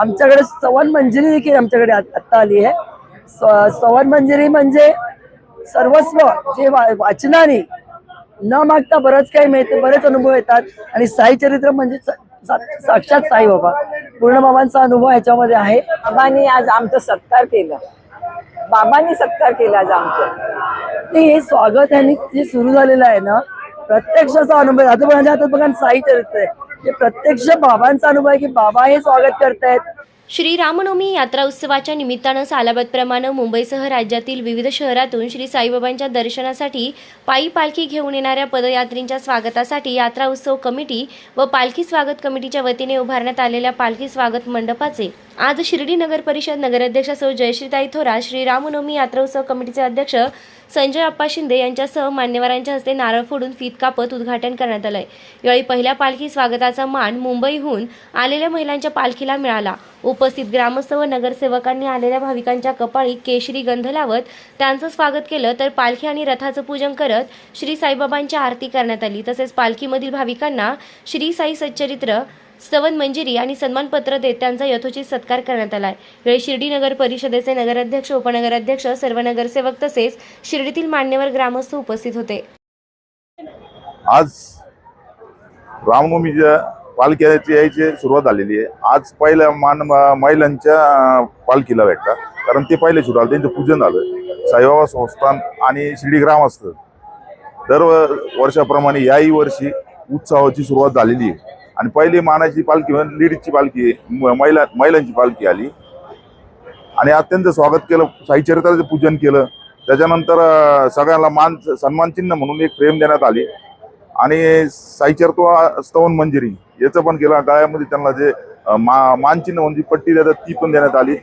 आमच्याकडे स्तवन मंजिरी देखील आमच्याकडे आता आली आहे. स्तवन मंजिरी म्हणजे सर्वस्व जे वाचनाने न मागता बरंच काही मिळते, बरेच अनुभव येतात. आणि साई चरित्र म्हणजे साक्षात साईबाबा, पूर्ण बाबांचा अनुभव ह्याच्यामध्ये आहे. बाबांनी आज आमचं सत्कार केलं, बाबांनी सत्कार केला आज आमचं. ते हे स्वागत यांनी जे सुरू झालेलं आहे ना, प्रत्यक्षाचा अनुभव. आता माझ्या हातात बघा साई चरित्र आहे, हे प्रत्यक्ष बाबांचा अनुभव आहे की बाबा हे स्वागत करतायत. श्री रामनवमी यात्रा उत्सवाच्या निमित्तानं सालाबादप्रमाणे मुंबईसह राज्यातील विविध शहरातून श्री साईबाबांच्या दर्शनासाठी पायी पालखी घेऊन येणाऱ्या पदयात्रींच्या स्वागतासाठी यात्रा उत्सव कमिटी व पालखी स्वागत कमिटीच्या वतीने उभारण्यात आलेल्या पालखी स्वागत मंडपाचे आज शिर्डी नगर परिषद नगराध्यक्षा सौ जयश्रीताई थोरात, श्री रामनवमी यात्रा उत्सव कमिटीचे अध्यक्ष संजय अप्पा शिंदे यांच्यासह मान्यवरांच्या हस्ते नारळ फोडून फीत कापत उद्घाटन करण्यात आलंय. यावेळी पहिल्या पालखी स्वागताचा मान मुंबईहून आलेल्या महिलांच्या पालखीला मिळाला. उपस्थित ग्रामस्थ व नगरसेवकांनी आलेल्या भाविकांच्या कपाळी केशरी गंध लावत त्यांचं स्वागत केलं, तर पालखी आणि रथाचं पूजन करत श्री साईबाबांची आरती करण्यात आली. तसेच पालखीमधील भाविकांना श्री साई सच्चरित्र, स्तवन मंजिरी आणि सन्मानपत्र देत त्यांचा यथोचित सत्कार करण्यात आला. यावेळी शिर्डी नगर परिषदेचे नगराध्यक्ष, उपनगराध्यक्ष, सर्व नगरसेवक तसेच शिर्डीतील मान्यवर ग्रामस्थ उपस्थित होते. आज रामनवमीच्या पालखीची यायची सुरुवात झालेली आहे. आज पहिल्या महिलांच्या पालखीला भेटला, कारण ते पहिले सुरू झालं, त्यांचं पूजन झालं. साईबाबा संस्थान आणि शिर्डी ग्रामस्थ दर वर्षाप्रमाणे याही वर्षी उत्सवाची सुरुवात झालेली आहे. आणि पहिली मानाची पालखी लेडीजची पालखी, महिलांची पालखी आली आणि आज त्यांचं स्वागत केलं, साई चरित्राचं पूजन केलं. त्याच्यानंतर सगळ्यांना सन्मान चिन्ह म्हणून एक फ्रेम देण्यात आली आणि साई चरित्र स्तवन मंजिरी याचं पण केलं. गळ्यामध्ये त्यांना जे मानचिन्ह म्हणजे पट्टी देतात ती पण देण्यात आली.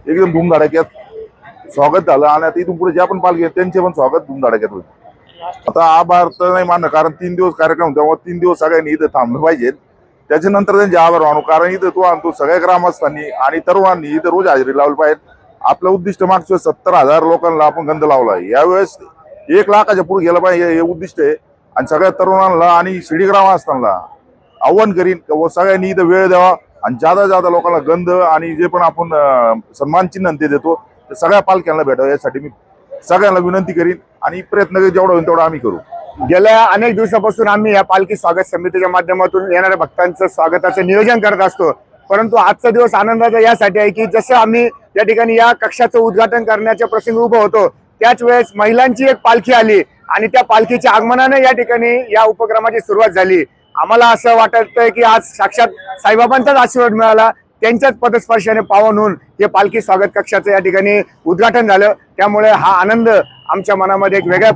एकदम धूमधडाक्यात स्वागत झालं आणि आता इथून पुढे ज्या पण पालखी आहेत त्यांचे पण स्वागत धूमधडाक्यात होईल. आता आभार तर नाही मानणं, कारण 3 दिवस कार्यक्रम, तेव्हा 3 दिवस सगळ्यांनी इथं थांबलं पाहिजेत. त्याच्यानंतर त्यांचे आभार मानू, कारण इथं तू सगळ्या ग्रामस्थांनी आणि तरुणांनी इथं रोज हजेरी लावली पाहिजे. आपलं उद्दिष्ट मागच्या 70,000 लोकांना आपण गंध लावला, यावेळेस 1 लाखाच्या पुढे गेलं पाहिजे हे उद्दिष्ट आहे. आणि सगळ्या तरुणांना आणि शिर्डी ग्रामस्थांना आव्हान करीन की सगळ्यांनी इथं वेळ द्यावा आणि जादा लोकांना गंध आणि जे पण आपण सन्मान चिन्ह ते देतो ते सगळ्या पालख्यांना भेटावं, यासाठी मी सगळ्यांना विनंती करीन आणि प्रयत्न जेवढा होईल तेवढा आम्ही करू. गेल्या अनेक दिवसापासून आम्ही या पालखी स्वागत समितीच्या माध्यमातून येणाऱ्या भक्तांचं स्वागताचं नियोजन करत असतो. परंतु आजचा दिवस आनंदाचा यासाठी आहे की जसं आम्ही या ठिकाणी या कक्षाचं उद्घाटन करण्याच्या प्रसंगी उभं होतो, त्याच वेळेस महिलांची एक पालखी आली आणि त्या पालखीच्या आगमनाने या ठिकाणी या उपक्रमाची सुरुवात झाली. आम्हाला असं वाटतंय की आज साक्षात साईबाबांचाच आशीर्वाद मिळाला, त्यांच्याच पदस्पर्शाने पावन होऊन हे पालखी स्वागत कक्षाचं या ठिकाणी उद्घाटन झालं. त्यामुळे हा आनंद आमच्या मनामध्ये एक वेगळ्या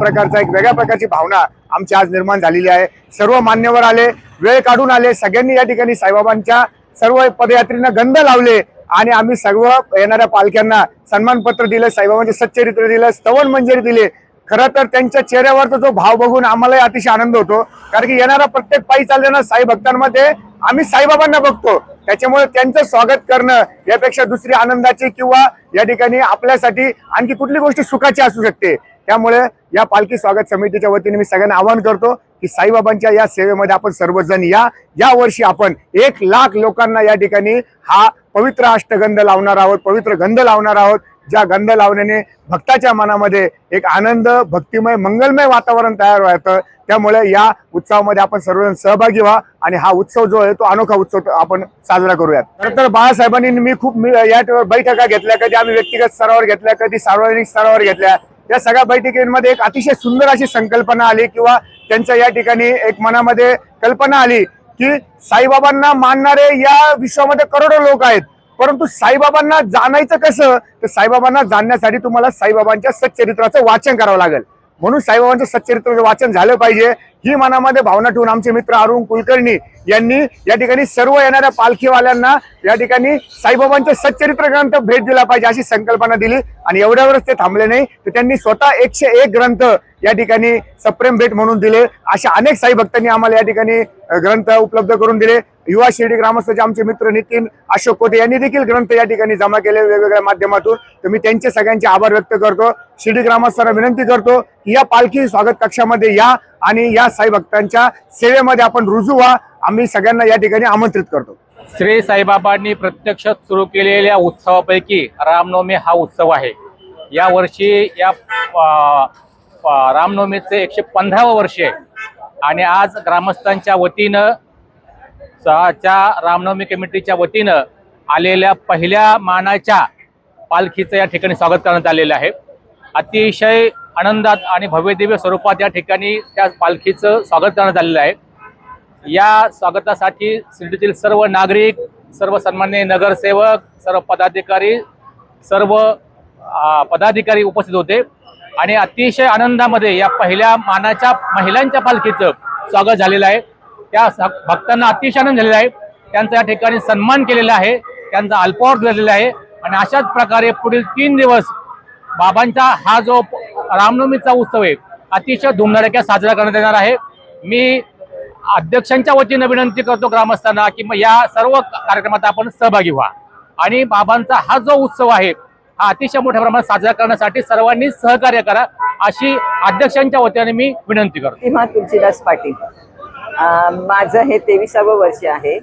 प्रकारची भावना आमची आज निर्माण झालेली आहे. सर्व मान्यवर आले, वेळ काढून आले, सगळ्यांनी या ठिकाणी साईबाबांच्या सर्व पदयात्रींना गंध लावले आणि आम्ही सर्व येणाऱ्या पालख्यांना सन्मानपत्र दिलं, साईबाबांचे सच्चरित्र दिलं, स्तवन मंजिरी दिले. खरं तर त्यांच्या चेहऱ्यावरचा जो भाव बघून आम्हालाही अतिशय आनंद होतो, कारण की येणारा प्रत्येक पायी चाललेल्या साई भक्तांमध्ये आम्ही साईबाबांना बघतो. त्याच्यामुळे त्यांचं स्वागत करणं यापेक्षा दुसरी आनंदाची किंवा या ठिकाणी आपल्यासाठी आणखी कुठली गोष्ट सुखाची असू शकते. त्यामुळे या पालखी स्वागत समितीच्या वतीने मी सगळ्यांना आवाहन करतो की साईबाबांच्या या सेवेमध्ये आपण सर्वजण या वर्षी आपण 1 लाख लोकांना या ठिकाणी हा पवित्र अष्टगंध लावणार आहोत, पवित्र गंध लावणार आहोत. ज्या गंध लावण्याने भक्ताच्या मनामध्ये एक आनंद, भक्तिमय, मंगलमय वातावरण तयार होतं. त्यामुळे या उत्सवामध्ये आपण सर्वजण सहभागी व्हा आणि हा उत्सव जो आहे तो अनोखा उत्सव आपण साजरा करूयात. तर बाळासाहेबांनी मी खूप या बैठका घेतल्या, कधी आम्ही व्यक्तिगत स्तरावर घेतल्या, कधी सार्वजनिक स्तरावर घेतल्या. या सगळ्या बैठकींमध्ये एक अतिशय सुंदर अशी संकल्पना आली किंवा त्यांच्या या ठिकाणी एक मनामध्ये कल्पना आली की साईबाबांना मानणारे या विश्वामध्ये करोडो लोक आहेत, परंतु साईबाबांना जाणायचं कसं, तर साईबाबांना जाणण्यासाठी तुम्हाला साईबाबांच्या सच्चरित्राचं वाचन करावं लागेल. म्हणून साईबाबांचं सच्चरित्राचं वाचन झालं पाहिजे ही मनामध्ये भावना ठेवून आमचे मित्र अरुण कुलकर्णी यांनी या ठिकाणी सर्व येणाऱ्या पालखीवाल्यांना या ठिकाणी साईबाबांचं सच्चरित्र ग्रंथ भेट दिला पाहिजे अशी संकल्पना दिली. आणि एवढ्यावरच ते थांबले नाही, तर त्यांनी स्वतः 101 ग्रंथ या ठिकाणी सप्रेम भेट म्हणून दिले. अशा अनेक साई भक्तांनी आम्हाला या ठिकाणी ग्रंथ उपलब्ध करून दिले. युवा शिर्डी ग्रामस्थांचे आमचे मित्र नितीन अशोक कोटे यांनी देखील ग्रंथ या ठिकाणी जमा केले वेगवेगळ्या माध्यमातून. तर मी त्यांचे सगळ्यांचे आभार व्यक्त करतो. शिर्डी ग्रामस्थांना विनंती करतो की या पालखी स्वागत कक्षामध्ये या आणि या साई भक्तांच्या सेवेमध्ये आपण रुजू व्हा. आम्ही सगळ्यांना या ठिकाणी आमंत्रित करतो. श्री साईबाबांनी प्रत्यक्ष सुरू केलेल्या उत्सवापैकी रामनवमी हा उत्सव आहे. या वर्षी या रामनवमीचे 115वे वर्ष आहे आणि आज ग्रामस्थांच्या वतीनं रामनवमी कमिटीच्या वतीनं आलेल्या पहिल्या मानाच्या पालखीचं या ठिकाणी स्वागत करण्यात आलेलं आहे. अतिशय आनंदात आणि भव्यदिव्य स्वरूपात या ठिकाणी त्या पालखीचं स्वागत करण्यात आलेलं आहे. या स्वागतासाठी शिर्डीतील सर्व नागरिक, सर्व सन्माननीय नगरसेवक, सर्व पदाधिकारी, सर्व पदाधिकारी उपस्थित होते आणि अतिशय आनंदामध्ये या पहिल्या मानाच्या महिलांच्या पालखीचं स्वागत झालेलं आहे. त्या भक्तांना अतिशय आनंद झालेला आहे. त्यांचा या ठिकाणी सन्मान केलेला आहे, त्यांचा अल्पहार झालेला आहे आणि अशाच प्रकारे पुढील 3 दिवस बाबांचा हा जो रामनवमीचा उत्सव आहे अतिशय धुमधडाक्यात साजरा करण्यात येणार आहे. मी अध्यक्षांच्या वतीनं विनंती करतो ग्रामस्थांना की मग या सर्व कार्यक्रमात आपण सहभागी व्हा आणि बाबांचा हा जो उत्सव आहे हा अतिशय मोठ्या प्रमाणात साजरा करण्यासाठी सर्वांनी सहकार्य करा अशी अध्यक्षांच्या वतीने मी विनंती करतो. प्रतिमा तुलसीदास पाटील. माझं हे 23वे वर्ष आहे.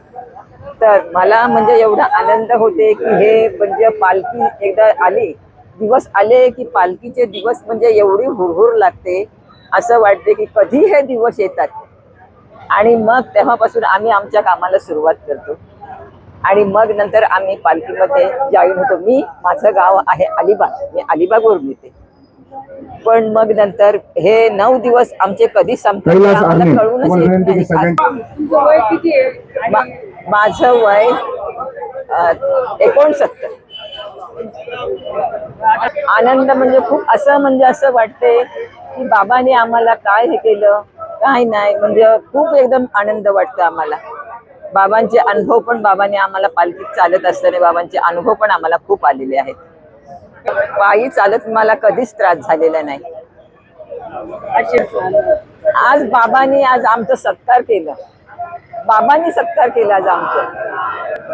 तर मला म्हणजे एवढा आनंद होते की हे म्हणजे पालखी एकदा आली, दिवस आले की पालखीचे दिवस म्हणजे एवढी हुरहुर लागते, असं वाटते की कधी हे दिवस येतात. आणि मग तेव्हापासून आम्ही आमच्या कामाला सुरुवात करतो आणि मग नंतर आम्ही पालखीमध्ये जॉईन होतो. माझं गाव आहे अलिबाग, मी अलिबागवरून येते. पण मग नंतर हे 9 दिवस आमचे कधी संपतात आम्हाला कळूनच येत नाही. माझं वय 69. आनंद म्हणजे खूप असं वाटते की बाबांनी आम्हाला काय हे केलं, काय नाही, म्हणजे खूप एकदम आनंद वाटतो आम्हाला. बाबांचे अनुभव पण बाबांनी आम्हाला पालखीत चालत असताना बाबांचे अनुभव पण आम्हाला खूप आलेले आहेत. पायी चालत मला कधीच त्रास झालेला नाही. आज बाबांनी आमचं सत्कार केलं. बाबांनी सत्कार केला आज आमचं.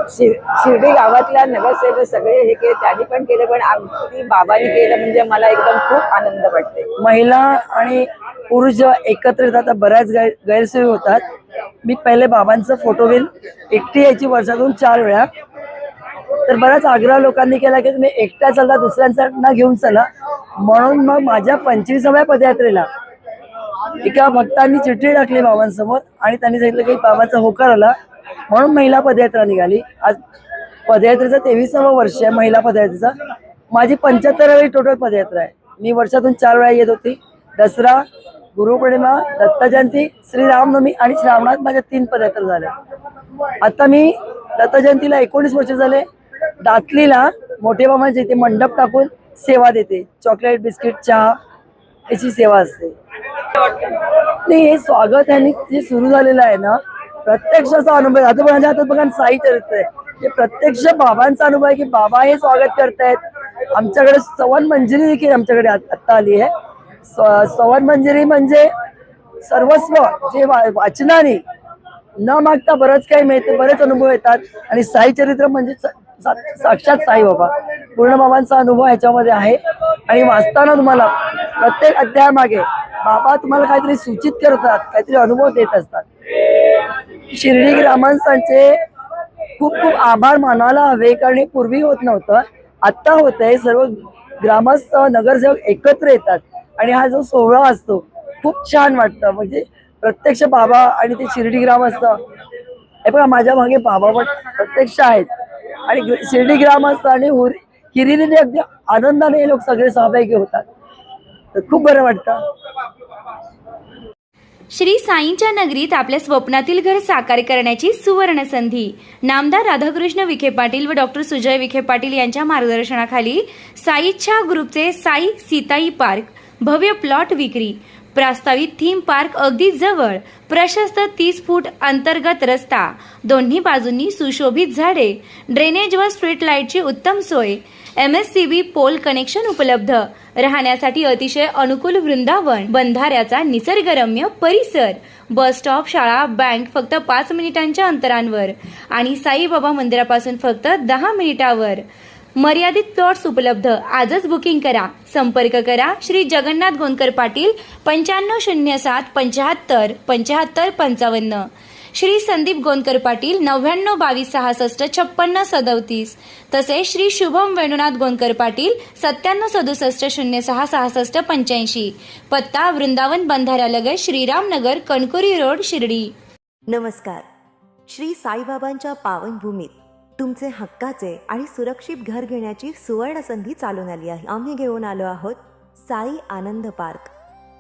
शिर्डी गावातल्या नगरसेवक सगळे हे केले, त्यांनी पण केलं, पण आमची बाबांनी केलं म्हणजे मला एकदम खूप आनंद वाटते. महिला आणि पुरुष एकत्र येतात तर बऱ्याच गैरसोयी होतात. मी पहिले बाबांचा फोटो घेऊन एकटी यायची वर्षातून 4 वेळा. तर बराच आग्रह लोकांनी केला की तुम्ही एकट्या चला, दुसऱ्यांना घेऊन चला. म्हणून मग माझ्या 25व्या पदयात्रेला एका भक्तांनी चिठ्ठी टाकली बाबांसमोर आणि त्यांनी सांगितलं की बाबांचा होकार आला म्हणून महिला पदयात्रा निघाली. आज पदयात्रेचं 23वं वर्ष आहे महिला पदयात्रेचा. माझी 75वी टोटल पदयात्रा आहे. मी वर्षातून 4 वेळा येत होती. दसरा, गुरुपौर्णिमा, दत्त जयंती, श्रीरामनवमी आणि श्रावणात माझ्या 3 पदयात्रा झाल्या. आता मी दत्त जयंतीला 19 वर्ष झाले. दातलीला मोठे बाबांच्या इथे मंडप टाकून सेवा देते. चॉकलेट, बिस्किट, चहा याची सेवा असते. हे स्वागत यांनी जे सुरू झालेलं आहे ना, प्रत्यक्षाचा अनुभव. आता माझ्या हातात बघा साई चरित्र आहे, हे प्रत्यक्ष बाबांचा अनुभव आहे की बाबा हे स्वागत करतायत. आमच्याकडे सवन मंजिरी देखील आमच्याकडे आता आली आहे. सवन मंजिरी म्हणजे सर्वस्व जे वाचनाने न मागता बरंच काही मिळते, बरेच अनुभव येतात. आणि साई चरित्र म्हणजे साक्षात साईबाबा, पूर्ण बाबांचा अनुभव ह्याच्यामध्ये आहे. आणि वाचताना तुम्हाला प्रत्येक अध्यायामागे बाबा तुम्हाला काहीतरी सूचित करतात, काहीतरी अनुभव देत असतात. शिर्डी ग्रामस्थांचे खूप खूप आभार मानायला हवे, कारण हे पूर्वी होत नव्हतं, आत्ता होतंय. सर्व ग्रामस्थ, नगरसेवक एकत्र येतात आणि हा जो सोहळा असतो खूप छान वाटतं. म्हणजे प्रत्यक्ष बाबा आणि ते शिर्डी ग्रामस्थ, हे बघा माझ्या मागे बाबा पण प्रत्यक्ष आहेत आणि शिर्डी ग्रामस्थ आणि हिरिरीने अगदी आनंदाने हे लोक सगळे सहभागी होतात. तर खूप बरं वाटतं. श्री साईंच्या नगरीत आपल्या स्वप्नातील घर साकार करण्याची सुवर्ण संधी. नामदार राधाकृष्ण विखे पाटील व डॉक्टर सुजय विखे पाटील यांच्या मार्गदर्शनाखाली साईच्छा ग्रुपचे साई सीताई पार्क, भव्य प्लॉट विक्री, प्रस्तावित थीम पार्क अगदी जवळ, प्रशस्त 30 फूट अंतर्गत रस्ता, दोन्ही बाजूंनी सुशोभित झाडे, ड्रेनेज व स्ट्रीट लाईटची उत्तम सोय, MSCB पोल कनेक्शन उपलब्ध, राहण्यासाठी अतिशय अनुकूल वृंदावन, बंधाऱ्याचा निसर्गरम्य परिसर, बस स्टॉप, शाळा, बँक फक्त 5 मिनिटांच्या अंतरांवर आणि साईबाबा मंदिरापासून फक्त 10 मिनिटावर. मर्यादित प्लॉट्स उपलब्ध. आजच बुकिंग करा. संपर्क करा श्री जगन्नाथ गोंदकर पाटील 9507 75 75 55. श्री संदीप गोंदकर पाटील 9922665637, तसेच श्री शुभम वेणुनाथ गोंदकर पाटील 9767066685, पत्ता वृंदावन बंधाऱ्यालगत श्रीरामनगर, कणकुरी रोड, शिर्डी. नमस्कार. श्री साईबाबांच्या पावनभूमीत तुमचे हक्काचे आणि सुरक्षित घर घेण्याची सुवर्ण संधी चालून आली आहे. आम्ही घेऊन आलो आहोत साई आनंद पार्क.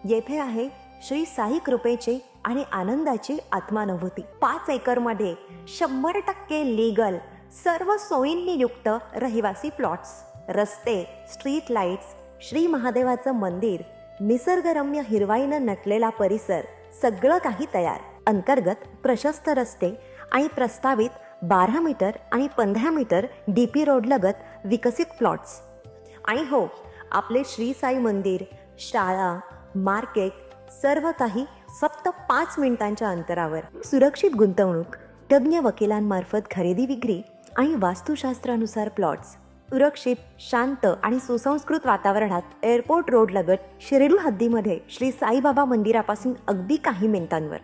येथे आहे श्री साई कृपेचे आणि आनंदाची आत्मानुभूती. 5 एकरमध्ये 100% लीगल, सर्व सोयींनी युक्त रहिवासी प्लॉट्स, रस्ते, स्ट्रीट लाईट्स, श्री महादेवाचं मंदिर, निसर्गरम्य हिरवाईनं नटलेला परिसर, सगळं काही तयार. अंतर्गत प्रशस्त रस्ते आणि प्रस्तावित 12 मीटर आणि 15 मीटर DP रोड लगत विकसित प्लॉट्स. आणि हो, आपले श्री साई मंदिर, शाळा, मार्केट, सर्व काही फक्त 5 मिनिटांच्या अंतरावर. सुरक्षित गुंतवणूक, तज्ज्ञ वकिलांमार्फत खरेदी विक्री आणि वास्तुशास्त्रानुसार प्लॉट्स. सुरक्षित, शांत आणि सुसंस्कृत वातावरणात एअरपोर्ट रोड लगत शिर्डी हद्दीमध्ये श्री साईबाबा मंदिरापासून अगदी काही मिनिटांवर.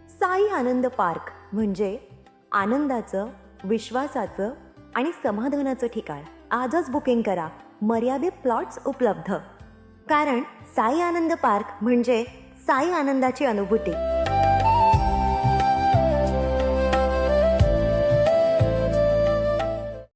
साई आनंद पार्क म्हणजे आनंदाचं, विश्वासाचं आणि समाधानाचं ठिकाण. आजच बुकिंग करा. मर्यादित प्लॉट्स उपलब्ध. कारण साई आनंद पार्क म्हणजे साई आनंदाची अनुभूती.